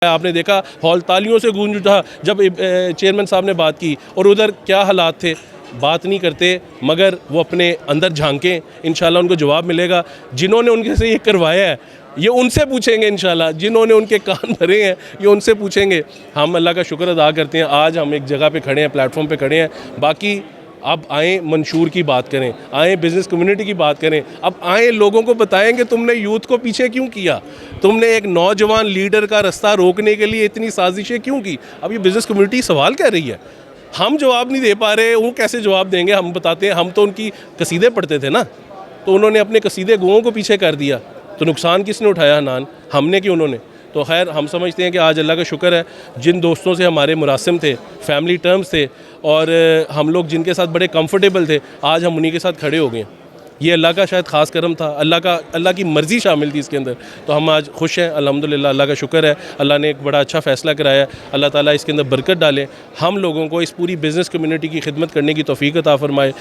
आपने देखा हॉल तालियों से गूंज उठा जब चेयरमैन साहब ने बात की, और उधर क्या हालात थे, बात नहीं करते मगर वो अपने अंदर झांकें, इंशाल्लाह उनको जवाब मिलेगा। जिन्होंने उनके से ये करवाया है ये उनसे पूछेंगे, इंशाल्लाह जिन्होंने उनके कान भरे हैं ये उनसे पूछेंगे। हम अल्लाह का शुक्र अदा करते हैं, आज हम एक जगह पे खड़े हैं, प्लेटफॉर्म पे खड़े हैं। बाकी अब आएँ मंशूर की बात करें, आएँ बिज़नेस कम्युनिटी की बात करें, अब आएँ लोगों को बताएं कि तुमने यूथ को पीछे क्यों किया, तुमने एक नौजवान लीडर का रास्ता रोकने के लिए इतनी साजिशें क्यों की। अब ये बिज़नेस कम्युनिटी सवाल कह रही है, हम जवाब नहीं दे पा रहे, वो कैसे जवाब देंगे। हम बताते हैं, हम तो उनकी कसीदे पढ़ते थे ना, तो उन्होंने अपने कसीदे गुओं को पीछे कर दिया, तो नुकसान किसने उठाया, हनान हमने कि उन्होंने। तो खैर हम समझते हैं कि आज अल्लाह का शुक्र है, जिन दोस्तों से हमारे मुरासिम थे, फैमिली टर्म्स थे, और हम लोग जिनके साथ बड़े कंफर्टेबल थे, आज हम उन्हीं के साथ खड़े हो गए। ये अल्लाह का शायद ख़ास करम था, अल्लाह की मर्ज़ी शामिल थी इसके अंदर। तो हम आज खुश हैं, अल्हम्दुलिल्लाह, अल्लाह का शुक्र है, अल्लाह ने एक बड़ा अच्छा फ़ैसला कराया। अल्लाह ताला इसके अंदर बरकत डाले, हम लोगों को इस पूरी बिज़नेस कम्युनिटी की खिदमत करने की तौफ़ीक अता फ़रमाए।